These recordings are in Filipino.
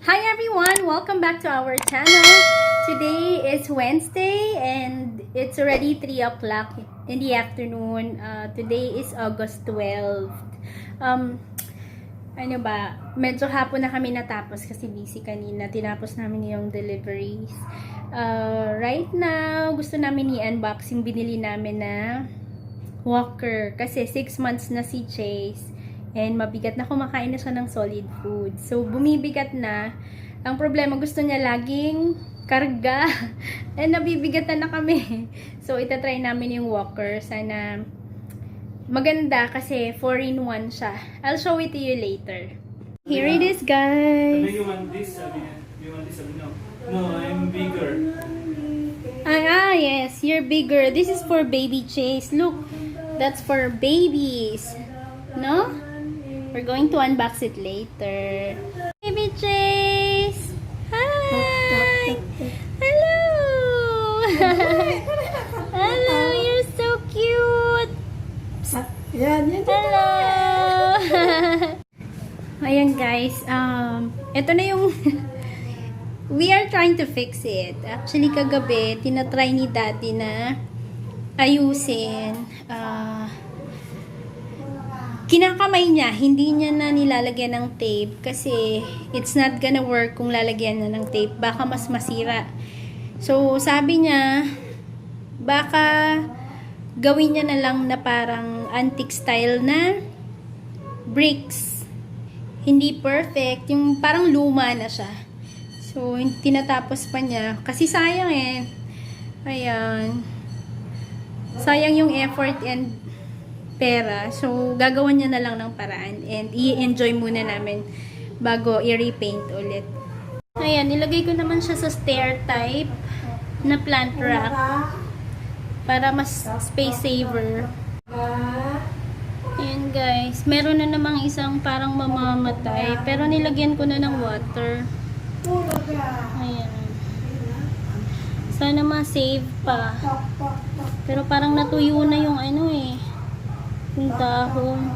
Hi everyone! Welcome back to our channel. Today is Wednesday and it's already 3 o'clock in the afternoon. Today is August 12th. Ano ba? Medyo hapon na kami natapos kasi busy kanina. Tinapos namin yung deliveries. Right now, gusto namin i-unbox yung binili namin na walker. Kasi 6 months na si Chase. And mabigat na kumakain na siya ng solid food. So, bumibigat na. Ang problema, gusto niya laging karga. And nabibigatan na kami. So, itatry namin yung walker. Sana maganda kasi 4-in-1 siya. I'll show it to you later. Here it is, guys. You want this? You want this? No, I'm bigger. Yes, you're bigger. This is for baby Chase. Look, that's for babies. No? We're going to unbox it later. Baby Chase! Hi! Hello! Hello! You're so cute! Hello! Ayan guys, ito na yung we are trying to fix it. Actually, kagabi, tinatry ni Daddy na ayusin. Kinakamay niya, hindi niya na nilalagyan ng tape kasi it's not gonna work kung lalagyan na ng tape. Baka mas masira. So, sabi niya, baka gawin niya na lang na parang antique style na bricks. Hindi perfect. Yung parang luma na siya. So, tinatapos pa niya. Kasi sayang eh. Ayan. Sayang yung effort and pera. So, gagawan niya na lang ng paraan. And i-enjoy muna namin bago i-repaint ulit. Ayan, nilagay ko naman siya sa stair type na plant rack para mas space saver. Ayan guys, meron na namang isang parang mamamatay pero nilagyan ko na ng water. Ayan. Sana ma-save pa. Pero parang natuyo na yung ano eh. Yung dahon.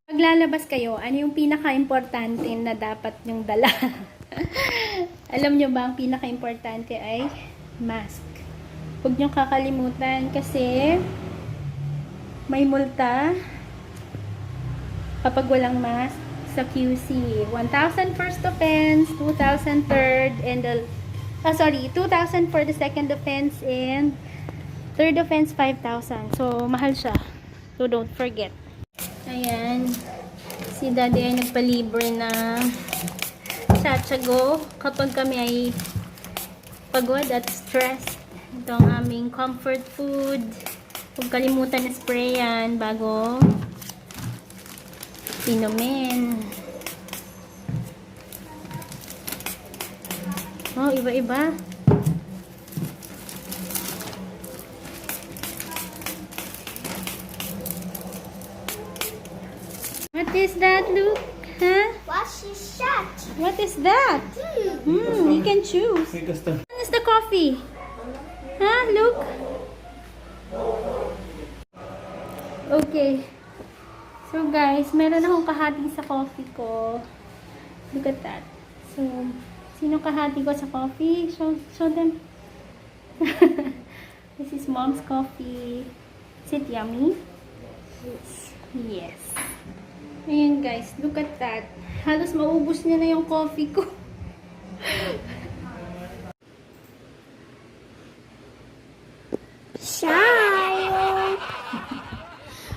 Paglalabas kayo, ano yung pinaka-importante na dapat yung dala? Alam nyo ba, ang pinaka-importante ay mask. Huwag nyo kakalimutan kasi may multa kapag walang mask sa QC. 1,000 first offense, 2,000 third, and 2,000 for the second offense, and third offense, 5,000. So, mahal siya. So, don't forget. Ayan. Si Daddy ay nagpalibre na Chachago kapag kami ay pagod at stressed. Ito ang aming comfort food. Huwag kalimutan na spray yan bago inumin. Oh, iba-iba. What is that, Luke? Huh? What's his shot? What is that? You can choose. What is the coffee? Huh, Luke? Okay. So, guys, meron akong kahati sa coffee ko. Look at that. So, sino kahati ko sa coffee? Show them. This is Mom's coffee. Is it yummy? Yes. Ayan guys, look at that. Halos maubos niya na yung coffee ko. Shy!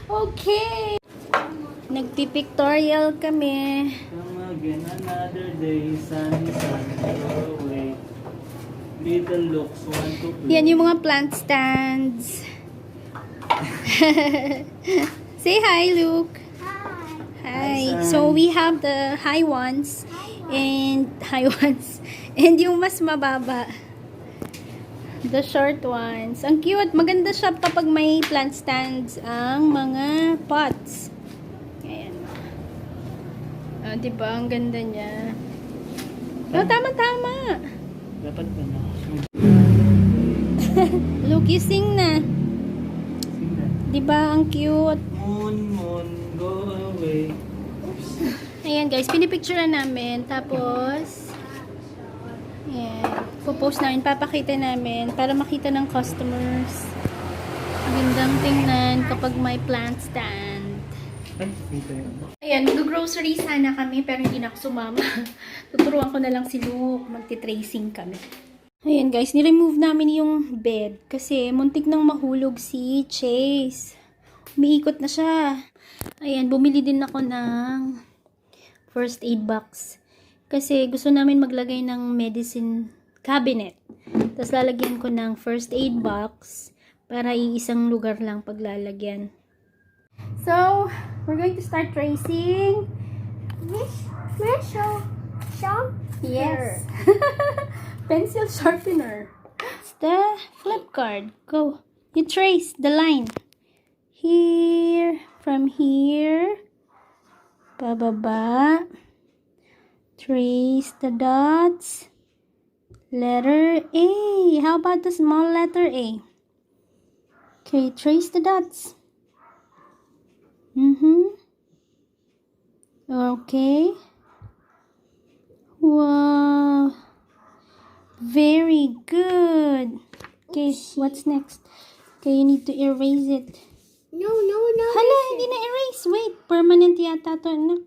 Okay. Nagpipictorial kami. Come again another day, sunny away. Little looks want to play. Yan yung mga plant stands. Say hi, Luke. Hi. So we have the high ones and yung mas mababa. The short ones. Ang cute. Maganda siya kapag may plant stands ang mga pots. Ayan. Diba? Ang ganda niya. Oh, tama-tama. Dapat ba na? Look, you sing na. Sing na. Diba? Ang cute. Moon, moon, go away. Ayan guys, pinipicturean namin. Tapos, ayan, pupost namin, papakita namin para makita ng customers. Magandang tingnan kapag may plant stand. Ay, dito yun. Ayan, mag-grocery sana kami pero hindi na ako sumama. Tuturuan ko na lang si Luke. Magti-tracing kami. Ayan guys, niremove namin yung bed kasi muntik nang mahulog si Chase. Umiikot na siya. Ayan, bumili din ako ng first aid box. Kasi gusto namin maglagay ng medicine cabinet. Tapos lalagyan ko ng first aid box para iisang lugar lang paglalagyan. So, we're going to start tracing. Yes. Pencil sharpener. It's the flip card. Go. You trace the line. Here. From here. Pababa. Trace the dots. Letter A. How about the small letter A? Okay, trace the dots. Okay. Wow. Very good. Okay, what's next? Okay, you need to erase it. No. Hala, hindi na erase. Wait, permanent yata to, anak.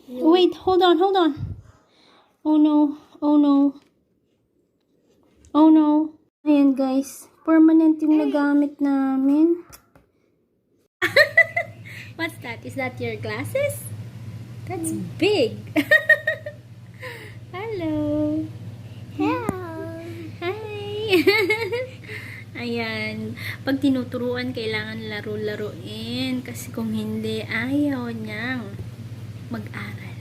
Wait, hold on. Oh no. Ayan guys, permanent yung nagamit namin. What's that? Is that your glasses? That's big. Hello. Hi. Ayan. Pag tinuturuan, kailangan laro-laruin. Kasi kung hindi, ayaw niyang mag-aral.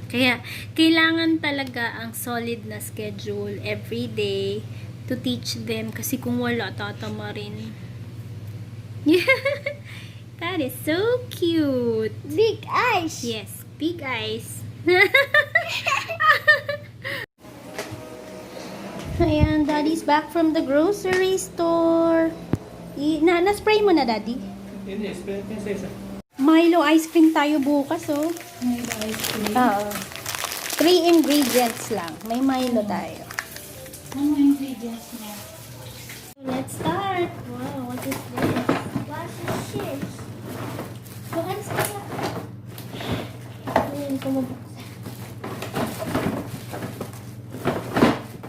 Kaya, kailangan talaga ang solid na schedule every day to teach them. Kasi kung wala, tatama rin. That is so cute. Big eyes. Yes, big eyes. Ayan, Daddy's back from the grocery store. Na-spray mo na, Daddy? Hindi, isa. Milo ice cream tayo bukas, oh. Milo ice cream. Oo. 3 ingredients lang. May Milo tayo. Ano ingredients niya? Let's start. Wow, what is this? What's this? So, ano sa kaya? Ayan, kumabuksan.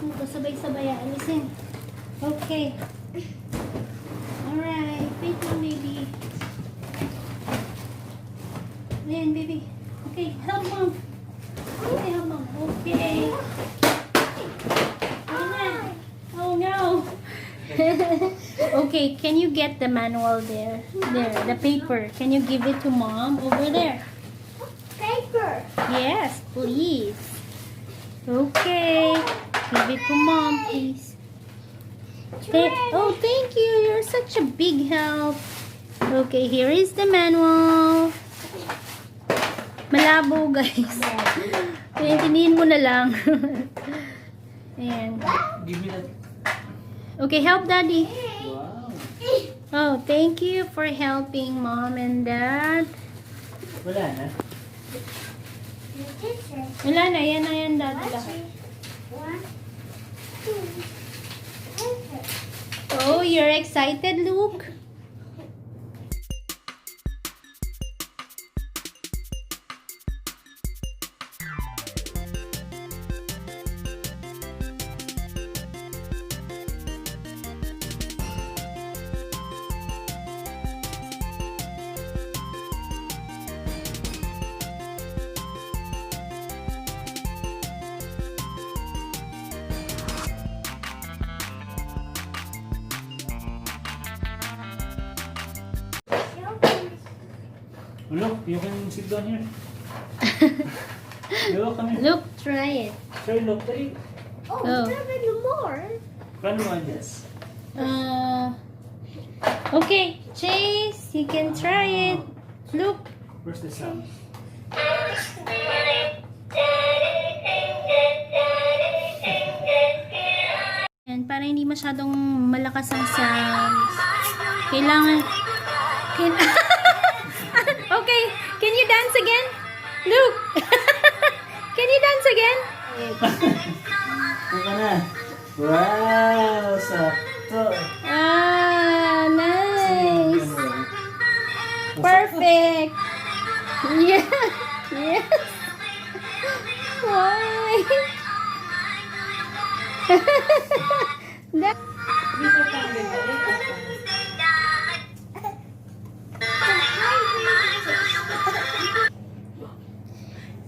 Ito, sabay-sabay alisin. Okay. Alright. Wait lang, baby. Ayan, baby. Okay, help mom. Okay, help mom. Okay. Oh no. Okay, can you get the manual there? There, the paper. Can you give it to mom over there? Paper. Yes, please. Okay. Give it to mom, please. Oh, thank you. You're such a big help. Okay, here is the manual. Malabo, guys. Kaya intindihin mo na lang. Ayan. Give me that. Okay, help Daddy. Wow. Oh, thank you for helping Mom and Dad. Wala na. Wala na, yan, Daddy lahat. 1, 2. Oh, you're excited, Luke? Look, you can sit down here. Look, come here. Look, try it. Sir, look, try. Oh, Oh. even more. Paano mo adjust? Okay, Chase, you can try it. Look. Where's the sound? Yan, para hindi masyadong malakas ang sounds. Kailangan... Okay, can you dance again? Ano na? Wow! Sakto! Ah, nice. Ano ba? Perfect. Yeah. Yes. Why? That-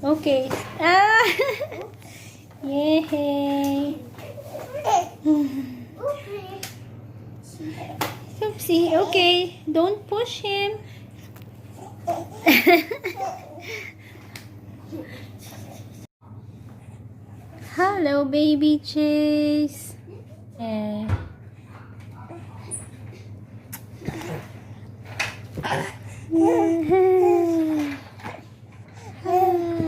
okay. Ah. Yay. Oopsie. Okay. Don't push him. Hello, baby Chase. Eh.